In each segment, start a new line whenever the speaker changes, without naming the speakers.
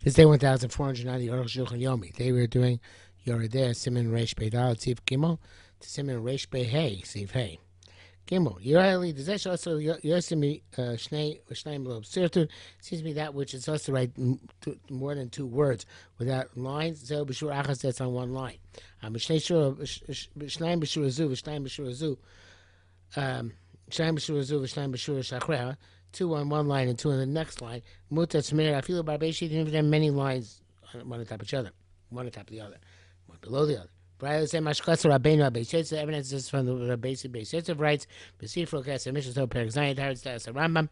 This day 1490 Arukh HaShulchan Yomi. Today we are doing Yoredeh Siman Reish Beidal Tzif Gimel to Siman Reish Behei Tzif Hey. Gimel. Yoreli Dezesh also Yosemi Shnei Below Sirtut. Seems to be that which is also write more than two words without lines. So B'shur Achas, that's on one line. Shnei B'shur Azu V'Shnei B'shur Azu Shnei B'shur Azu V'Shnei B'shur Shachreha. Two on one line and two on the next line. Muta Tzmeir, I feel about Beishi, even have many lines one on top of each other, one on top of the other, one below the other. Brian say Mashkatsu Rabbeinu Beishetz, the evidence is from the basic Beishetz of rights, Besifro Kes, Mishnah So Perik Zayin, Taretz Das Rambam,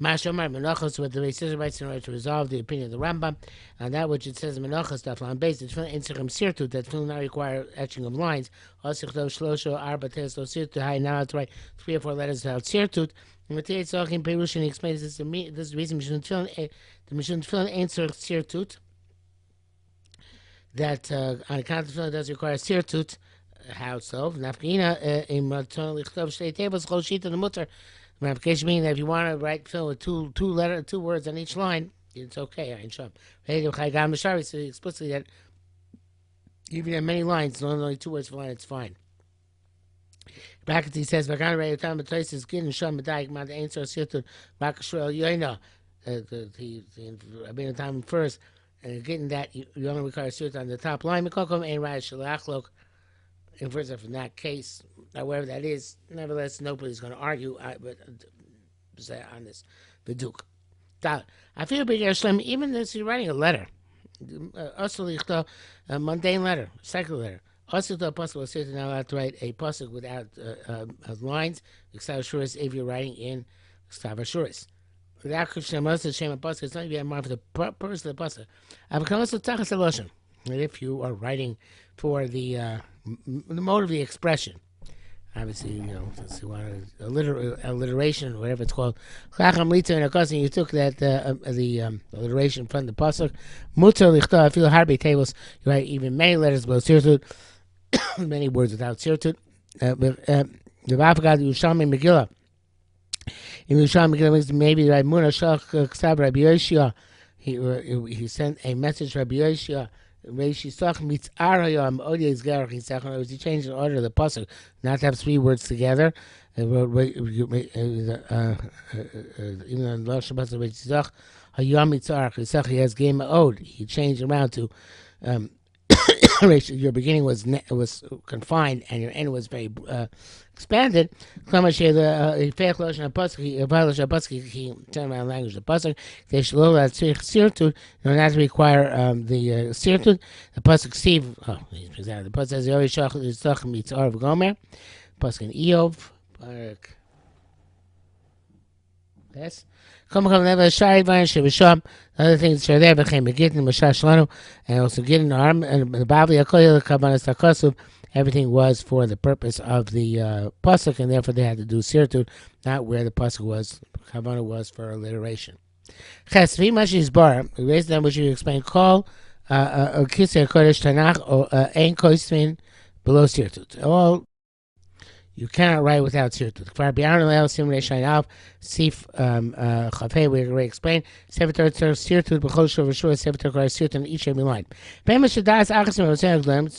Mashomar Menachos, with the Beishetz rights in order to resolve the opinion of the Rambam, and that which it says Menachos, stuff on base, the Tefillin Insichim Sirtut, that Tefillin not require etching of lines, Osichto Shlosho Arba Teslo Sirtut, High, now to write 3 or 4 letters without Sirtut. And Perush, and he explains this to me. This is the reason the Mishun Tefillin ain't sirtut. That on account of Tefillin does require sirtut. How so? Nafkina in Maton Lichtov Shtei Tables Chol Shita the Mutter. Ramification meaning that if you want to write Tefillin with two words on each line, it's okay. Ein Sham. So explicitly that even if you have many lines, only 2 words per line, it's fine. Bracket he says, "Vagan Rei Yotam B'Toises Gin Sham B'Daik Mad Ein Sor Sirtut Vakashruel Yoina." The Rabbeinu Tam first, and getting that you only require sirtut on the top line. Mikokom Ein Rai Shalachlok. In first of in that case, however that is, nevertheless nobody's going to argue. But on this, Viduk. I feel big Shlem. Even if you're writing a letter, also a mundane letter, secular letter. Also, the apostle was certainly not allowed to write a pasuk without lines. If you're writing in Stavashuris, without Kushnamas, Shem apostle, it's not even more for the purpose of the pasuk. I've come also Tachas Eloshim. And if you are writing for the mode of the expression, obviously, since you want alliteration, whatever it's called, Chacham Lita and Akasin, you took that the alliteration from the pasuk. Mutar Lichta, I feel harbi tables. You write even many letters below sirtut. Many words without sirtut. The Vafagad Yerushalmi Megillah. In Yerushalmi Megillah means maybe Rabbi Muna Shach Ksav Rabbi Yoshia. He sent a message to Rabbi Yoshia. He changed the order of the pasuk, not to have 3 words together. Even on Lashon Pasuk, he has game ode. He changed around to. Your beginning was confined and your end was very expanded. He turned around language the pasuk. They should lower that sirtut. Not to require the sirtut. The pasuk Steve. The pasuk says Yori Shach Yitzchak Mitzar V'Gomer. Pasuk in Eov. Yes. Come never shy vine shivisham. Other things are there became begin Mashash Lanu and also getting arm and the Bavli Akoya Kavanas Takasuv. Everything was for the purpose of the pasuk, and therefore they had to do sirtut, not where the pasuk was. Kavana was for alliteration. Ches v'mashis bar. We raised them which you explained. Call kisei kodesh tanach or ein koismin below sirtut. All. You cannot write without sirtut. Kfar b'yaron leil sim reishayin alf sif chafei. We already explained. Sevator sirtut b'chol shur v'shur. Sevator requires sirtut on each every line. It's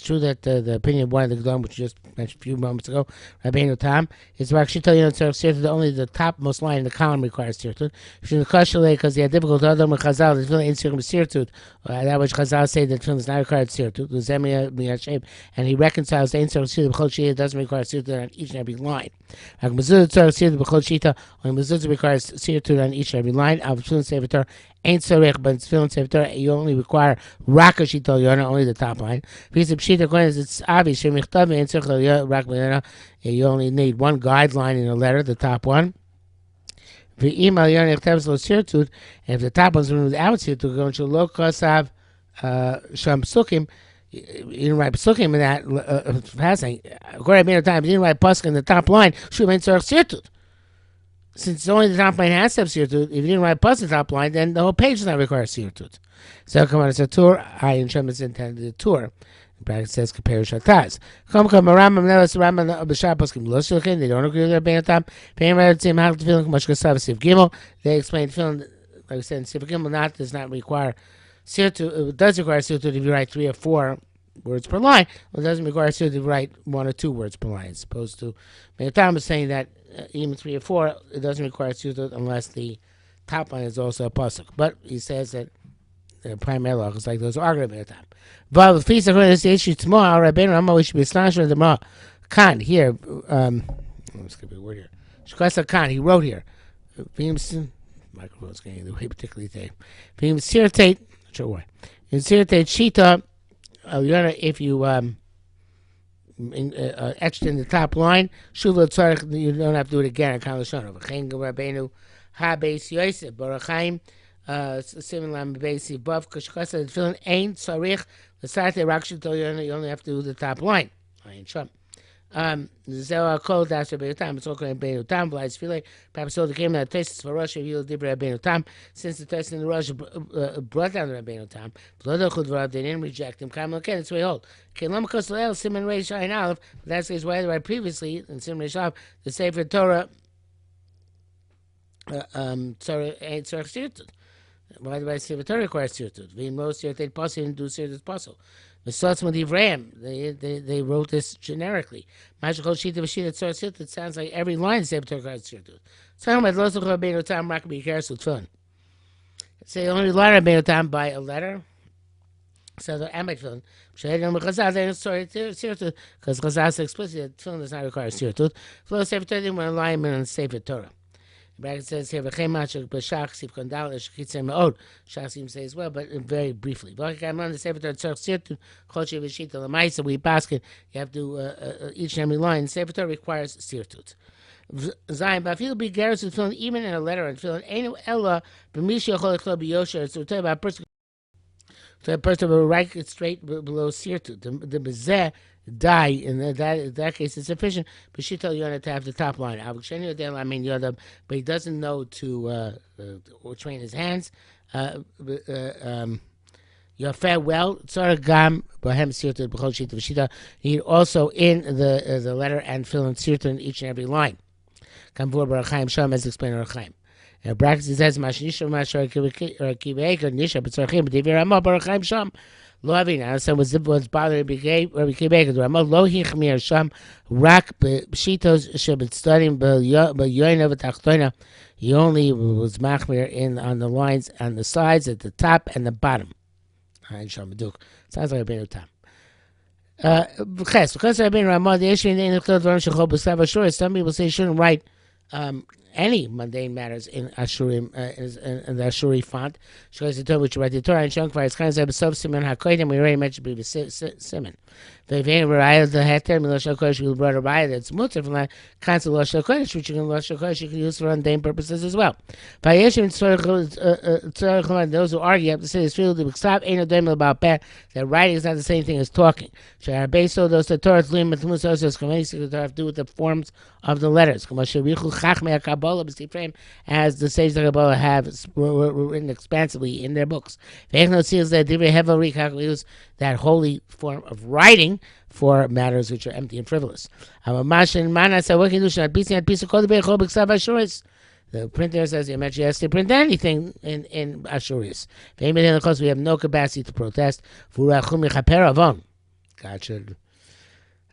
true that the opinion of one of the Gdom, which we just mentioned a few moments ago, Rabbeinu Tam, is sirtut. Only the topmost line in the column requires sirtut. Because they had difficult other than Chazal, the tefillin ain't sirtut. That which Chazal say that tefillin is not required sirtut. And he reconciles the ain't sirtut b'chol shir. It doesn't require sirtut on each and every line. Only mezuzah requires sirtut on each and every line. Ain't sorech, but it's tefillin sefer. You only require rakashito yona, only the top line. Because it's obvious. You only need one guideline in a letter, the top one. And if the top one's without sirtut, going to lo kosav sham sukim. You didn't write pasukim in that passing. According to time, you didn't write pasuk in the top line. Should mean sirtut. Since only the top line has to have sirtut, if you didn't write pasuk top line, then the whole page does not require sirtut. So come on, it's a tour. I in Shem is intended a tour. In bracket says compare shataz. Come Rambam never Rambam b'shar paskim lo shulchan. They don't agree with their beinatam. Payim red tzim hal tefillin k'mosh kasav sif gimel. They explain tefillin like we said in sif gimel does not require Sirtut, it does require sirtut if you write 3 or 4 words per line. Well, it doesn't require sirtut to write 1 or 2 words per line, as opposed to Me'otam is saying that even 3 or 4, it doesn't require sirtut unless the top line is also a pasuk. But he says that the primary law is like those arguing about time. But the feast of this issue tomorrow, Rabbeinu Rama, we should be astonished with the Mara Khan here. Let's get a word here. Shkasa Khan, he wrote here. Microphone's getting the way particularly today. Sirtate, not sure why. In Sirtate Shita, if you etched in the top line, Shuvah Tzarech, you don't have to do it again. Khan Lashon. V'chein Rabbeinu Ha Beis Yosef Baruchaim. Similar basic above Kashkasa Tefillin ain't Sarich the Sate Rakshito, you only have to do the top line. I ain't Trump. Zell called after Benutam, it's all going to Benutam, Blights File, perhaps all the came that tastes for Russia, you'll dibra Benutam, since the test in the Russia brought down the Benutam, Blood they didn't reject him, Kamal Ken, it's way old. Kelam Kosel, Simon Ray Shine Aleph, that's his way right previously, in Simon Ray Shav, the Sefer Torah, ain't Tzarech. Why do I say the Torah requires sirtut? We most sirtut possible and do sirtut possible. The Sotzma Divrayim, they wrote this generically. Magical Shita Vashita Tzor Sirtut sounds like every line the Torah requires sirtut. Talking about Los Rabbeinu Tam Rakbi Kersut Fun. Say only line Rabbeinu Tam by a letter. So the Amek Fun. Shadam Chazal they sorry sirtut because Chazal is explicit that Fun does not require sirtut. Flow Sefer Torah when a line in Sefer Torah. Bracket says here, "V'cheimach b'shach siv kondal eshkitzei meod." Shach seems to say as well, but very briefly. V'cheimach the Sefer Torah tzarich sirtut chodshe v'shita l'maisa. We basket. You have to each and every line. Sefer Torah requires sirtut. Zayin b'afil b'geres tefillin even in a letter and tefillin einu ella b'mishi yachol echol b'yosher. It's talking about a person will write it straight below sirtut. The bezeh die in that case it's sufficient. But she told Yonah to have the top line. But he doesn't know to train his hands. Your farewell. He also in the letter and fill in sirtut in each and every line. Kamvur Barachaim Sham as explained Barachaim. Brackets it says Mashnisha Mashar Kiveker Nisha B'Tzarchim B'Divir Ramah Barachaim Sham. Lo Avin. I understand what's bothering Rabbi Kiveker. Ramah Lo Hichmir Sham Rak B'Shitos Shebet studying B'Yoyna V'Tachtoina. He only was machmir in on the lines on the sides at the top and the bottom. Sounds like a bit of time. Because I've been Ramah, the issue in the some people say you shouldn't write any mundane matters in Ashurim, in the Ashuri font. Shows the Torah, which you write the Torah and Shankvar. It's kind of sub Simon HaKoidim. We already mentioned previous Simon. The Heter Milosh HaKodesh will brought a raya that's mutter from that concept of Losh HaKodesh, which you can Losh HaKodesh you can use for mundane purposes as well. Those who argue have to say this field to stop ain't no about that writing is not the same thing as talking. Based on those Torah's limit to have to do with the forms of the letters. As the sages of Kabbalah have written expansively in their books. That holy form of writing for matters which are empty and frivolous. The printer says he has to print anything in Ashuris. We have no capacity to protest. God should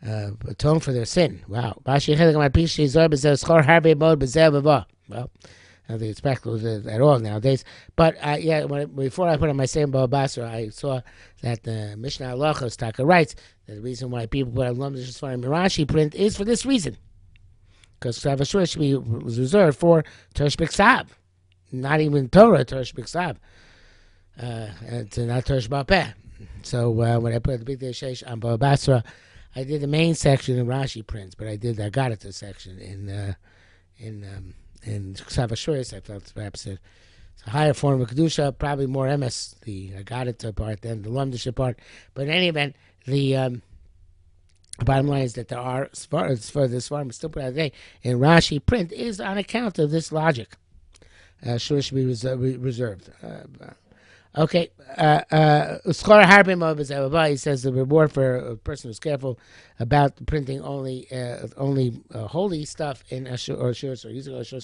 atone for their sin. Wow. Well, I don't think it's practical at all nowadays. But before I put on my same Basra, I saw that the Mishnah Halachos Taka writes that the reason why people put Alam Dishasfar and Mirashi print is for this reason. Because Savashur should be reserved for Torah B'Ksav. Not even Torah, Torah B'Ksav. It's not Torah B'Peh. So when I put the Big Day Sheish on Basra, I did the main section in Rashi prints, but I did the Agadata section in Ksav Ashuris. I felt perhaps it's a higher form of Kedusha, probably more MS, the Agadata part than the Lumdisha part. But in any event, the bottom line is that there are, as far as this farm is still put out today, in Rashi print is on account of this logic. Sure should be reserved. Okay. He says the reward for a person who's careful about printing only holy stuff in Ashur or using Ashur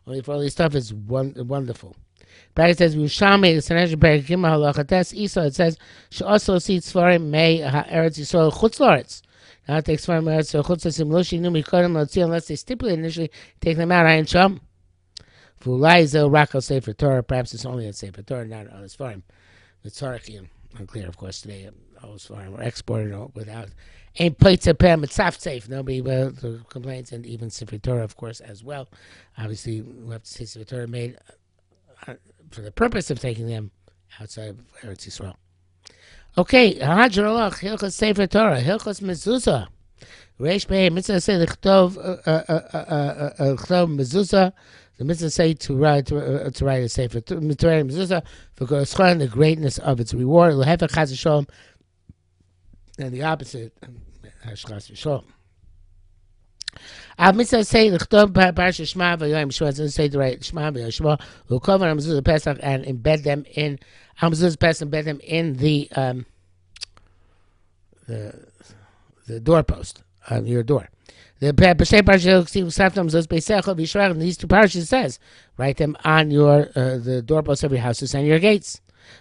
only for holy stuff is wonderful. Bracket says Yerushalmi, the Sanhedrin Perek Gimel Halacha Tes Isa. It says she also sees Svarim May Eretz Yisrael Chutz La'aretz. Now it takes Svarim Eretz Yisrael Chutz La'aretz Loshi Numi Kodem Lotzi, unless they stipulate initially, take them out. Ayin Sham. Fulai Zel Rakal Sefer Torah. Perhaps it's only on Sefer Torah, not on the Svarim. The Tzarakim, unclear, of course, today. All Svarim were exported without. Ain't plates of pam, it's soft safe. Nobody complains, and even Sefer Torah, of course, as well. Obviously, we have to see Sefer Torah made for the purpose of taking them outside of Eretz Yisrael. Okay, Hajar Allah, Hilchas Sefer Torah, Hilchas Mezuzah. Reish Pei, mitzvah say l'chtov mezuzah. The mitzvah say to write a sefer to write a mezuzah for the greatness of its reward. L'hefech chas v'sholom, and the opposite, chas v'sholom. Mitzvah say l'chtov parsha Shema v'yoyim Shema. It say to write Shema v'yoyim Shema. L'kov on mezuzah Pesach and embed them in mezuzah Pesach. Embed them in the doorpost of your door. The Pesach parsha these two parshas says, write them on your the doorposts of your houses and your gates.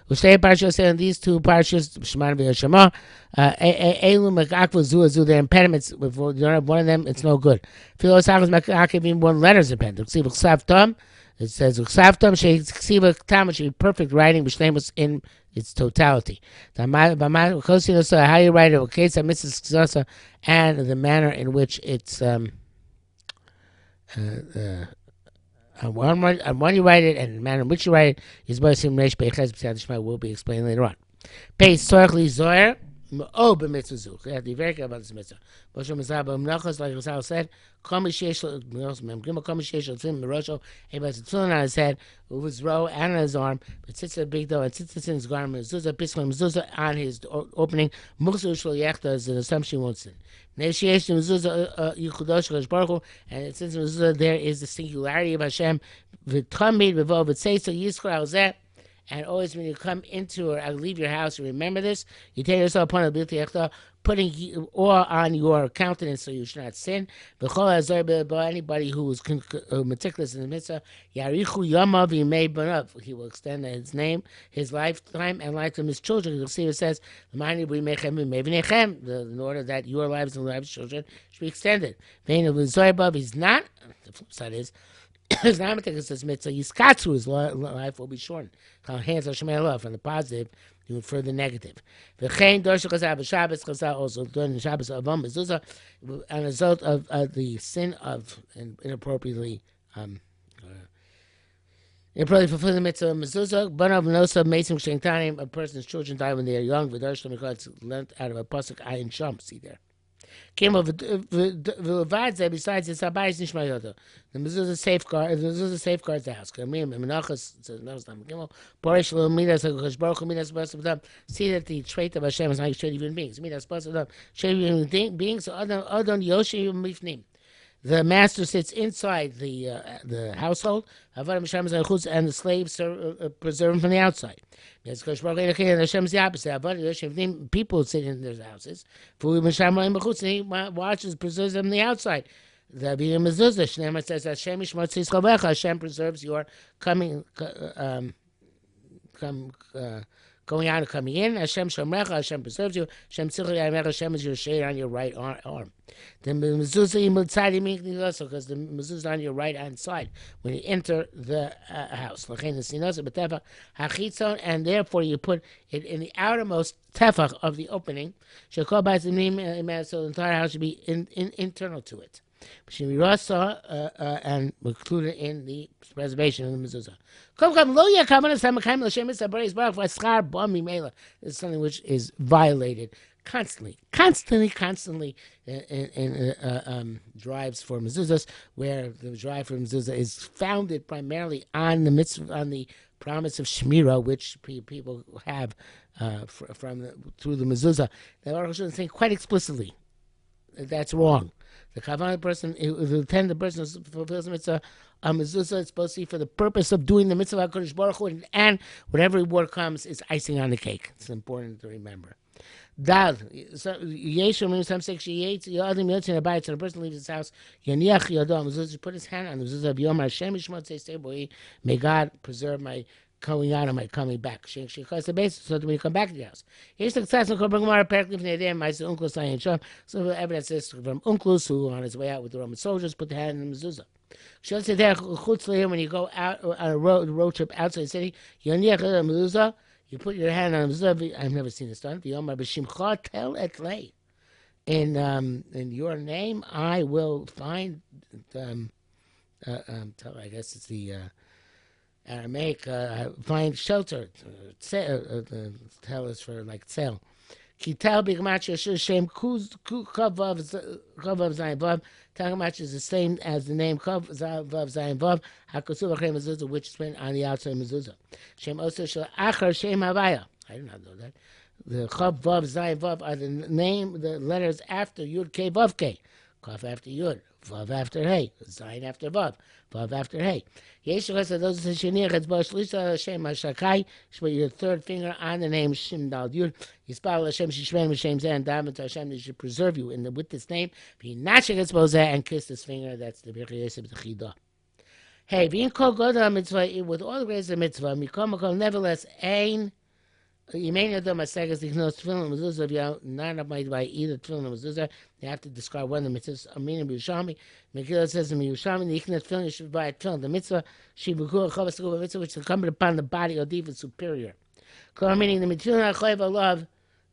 Ushtei parsha say on these two parshas, Shema v'Yoshema, elu mekakvu zu, their impediments. If you don't have one of them, it's no good. Philosophical mekakev, even one letter's impediment. It says Uksavtam she'ksiva tam, should be perfect writing, b'shleimus in its totality. How you write it, case and the manner in which it's on one you write it and the manner in which you write it is will be explained later on. Base Sorchli Zoyer. Oh, b'mitzvah. You have to be very careful about this mitzvah. Moshe Mizrah b'mnachos, like Rizal said, anybody has a tefillin on his head, with his row and on his arm, but sits a big dough and sits in his garment, mezuzah on his opening, is an assumption he won't sin. And since mezuzah there is the singularity of Hashem, and always when you come into or leave your house, remember this. You take yourself upon a putting oil on your countenance so you should not sin. Anybody who is meticulous in the mitzvah, he will extend his name, his lifetime, and life to his children. You'll see it says, in order that your lives and the lives of children should be extended. He's not, the flip side is, his mitzvah, his life will be shortened. Hands are Shemay from the positive to further negative. Also during the Shabbos of mezuzah, a result of the sin of inappropriately fulfilling the mitzvah of mezuzah. Banav nosa mason shengtanim, a person's children die when they are young. V'darshlam because it's learned out of a pasuk ayin sham. See there. Besides it's abayis nishmayoto. The mezuzah safeguards the house. See that the trait of Hashem is not treat human beings. Beings adon yoshim mifnim. The master sits inside the household, and the slaves are preserved from the outside. Hashem is the opposite. People sit in their houses. He watches, preserves them on the outside. The being mezuzah, Shneimah says, Hashem preserves your going out and coming in. Hashem shomrecha, Hashem preserves you. Hashem is your shade on your right arm. The mezuzah because the mezuzah is on your right hand side when you enter the house. And therefore you put it in the outermost tefach of the opening. So the entire house should be internal to it. And included in the preservation of the mezuzah. This is something which is violated constantly in drives for mezuzahs, where the drive for mezuzah is founded primarily on the mitzvah, on the promise of shmira, which people have through the mezuzah. The Arukh HaShulchan saying quite explicitly that's wrong. The kavanah person, the person who fulfills the mitzvah, mezuzah is supposed to be for the purpose of doing the mitzvah HaKadosh Baruch Hu, and whatever reward comes is icing on the cake. It's important to remember. Dal, so Yeshua, some say she yates, the other milks in a bite, so the person leaves his house. Yaniach Yodom, Mezuzah, put his hand on the Mezuzah of Yom Hashem, Yishmot, say, boy, may God preserve my going out and my coming back. She calls the base so that when you come back to the house. Here's the success of Kobra Gemara, apparently from the my uncle Sayin Shom. So evidence is from Uncles who, on his way out with the Roman soldiers, put the hand in the Mezuzah. She'll say there, when you go out on a road trip outside the city, Yaniach Mezuzah. You put your hand on the I've never seen this done. Tell et lay. In your name, I will find. I guess it's the Aramaic. Find shelter. Tell us for like sale. Kitel bigmach Shem Kavav Zayin Vav. Tagamach is the same as the name Kav Vav Zayin Vav. Hakosuv Achrei Mezuzah, which is written on the outside of Mezuzah. Shem also Shel Achar Shem Havaya. I did not know that. The Chav Vav Zayin Vav are the letters after Yud K Vav K. Kaf after Yud, Vav after Hey, Zayin after Vav, Vav after Hey. Yeshua said those are Shenich, it's Bosh Lisa Hashem Hashakai, put your third finger on the name Shim Dal Yud. Yispal Hashem Shishven Hashem Zeh and Daven to Hashem that should preserve you with this name. Be natural expose and kiss this finger. That's the Birchei Yosef T'chidah. Hey, being called God mitzvah with all the grace of mitzvah, Mikom nevertheless Ein. You may not do my seconds. You know tefillin mezuzah. If you're not up by either tefillin or mezuzah, you have to describe one of the mitzvahs. Meaning Yerushalmi, Megillah says in Yerushalmi, the iknat tefillin you should buy a tefillin. The mitzvah shibukur chavas guba mitzvah which is incumbent upon the body or deed is superior. Meaning the mitzvah chayav alav.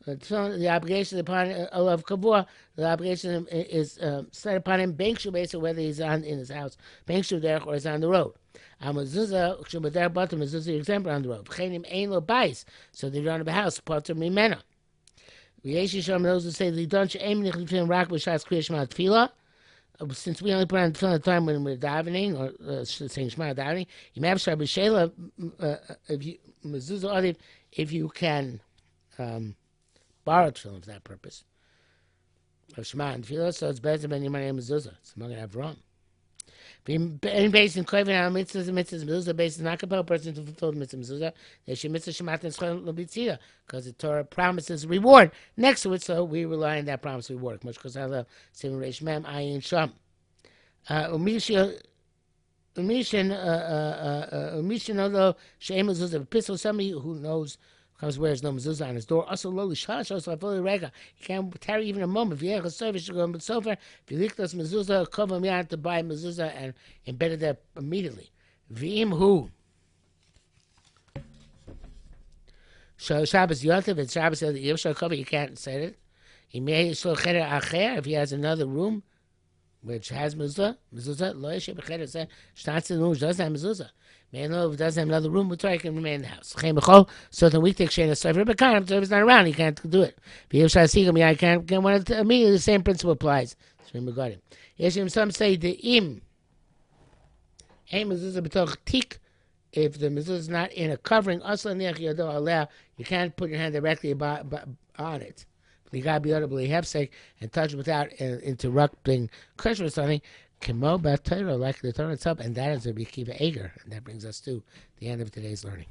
The obligation upon alav kavua. The obligation is set upon him. Bankshu based on whether he's in his house, bankshu there or is on the road. Mezuzah shubadar bottom mezuzah example on the road. V'chenim ein lo bais, so they run of a house. Potter mimena. V'yesh yisham those who say they don't she'em nichlim tefillin rak b'shas kriya shema tefillah. Since we only put on tefillin at the time when we're davening or saying shema davening, you may have shar b'sheila if you mezuzah if you can borrow tefillin for that purpose. Or shema and tefillah, so it's better than your money mezuzah. So I'm not gonna have wrong. Being based in Koivin al mitzvahs and mitzvahs mezuzah based on not compel a person to fulfill the mitzvah mezuzah, they should mitzvah shemat and schol l'bitzia because the Torah promises reward next to it, so we rely on that promise reward. Much because I love Simon Reish Mem Ayin Sham. Umishin although she'em mezuzah epistle somebody who knows comes wears no mezuzah on his door. Also lowly shash also fully rega. You can't tarry even a moment. If you have a service, you go with sofa. If you lick this mezuzah, cover me out to buy mezuzah and embed it there immediately. V'im hu. Shabbos yotiv. It's Shabbos yotiv. Cover. You can't say it. He may so cheder acher if he has another room which has mezuzah. Lo yeshe b'cheder say shtatz room doesn't have mezuzah. Man, if it doesn't have another room, we try can remain in the house. So then we take Shana Sefer, but if it's not around, you can't do it. I can't get one immediately. The same principle applies. Some say the im mezuzah b'toch tik. If the mezuzah is not in a covering, you can't put your hand directly on it. You got to be audibly hefsek and touch without interrupting kosher or something. Kemo b'Torah, like the Torah itself, and that is a Rabbi Akiva Eger, and that brings us to the end of today's learning.